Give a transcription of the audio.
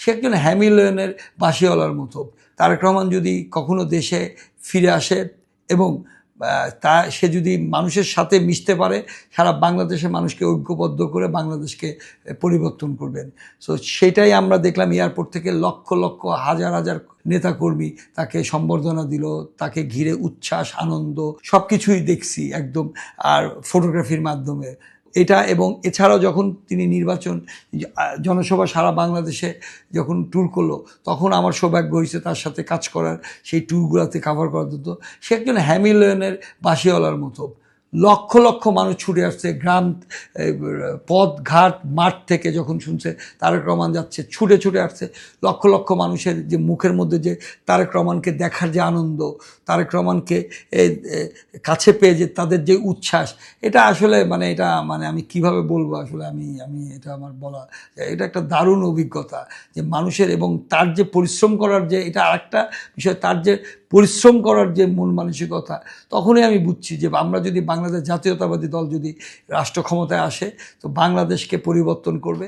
সে একজন হ্যামিলনের বাঁশিওয়ালার মতো। তারেক রহমান যদি কখনো দেশে ফিরে আসে এবং সে যদি মানুষের সাথে মিশতে পারে, সারা বাংলাদেশের মানুষকে ঐক্যবদ্ধ করে বাংলাদেশকে পরিবর্তন করবেন। সো সেটাই আমরা দেখলাম। এয়ারপোর্ট থেকে লক্ষ লক্ষ হাজার হাজার নেতাকর্মী তাকে সম্বর্ধনা দিল, তাকে ঘিরে উচ্ছ্বাস আনন্দ সব কিছুই দেখছি একদম, আর ফটোগ্রাফির মাধ্যমে এটা। এবং এছাড়াও যখন তিনি নির্বাচন জনসভা সারা বাংলাদেশে যখন ট্যুর করলো, তখন আমার সৌভাগ্য হয়েছে তার সাথে কাজ করার, সেই ট্যুরগুলোতে কাভার করার জন্য। সে একজন হ্যামিলনের বাঁশিওয়ালার মতো। লক্ষ লক্ষ মানুষ ছুটে আসছে, গ্রাম, পথ ঘাট, মাঠ থেকে যখন শুনছে তারেক রহমান যাচ্ছে, ছুটে ছুটে আসছে। লক্ষ লক্ষ মানুষের যে মুখের মধ্যে যে তারেক রহমানকে দেখার যে আনন্দ, তারেক রহমানকে কাছে পেয়ে যে তাদের যে উচ্ছ্বাস, এটা আসলে এটা আমি কিভাবে বলবো, আসলে আমি এটা আমার বলা, এটা একটা দারুণ অভিজ্ঞতা যে মানুষের, এবং তার যে পরিশ্রম করার যে, এটা আরেকটা বিষয়, তার যে পরিশ্রম করার যে মূল মানসিকতা। তখনই আমি বুঝছি যে আমরা যদি বাংলাদেশ জাতীয়তাবাদী দল যদি রাষ্ট্র ক্ষমতায় আসে, তো বাংলাদেশকে পরিবর্তন করবে।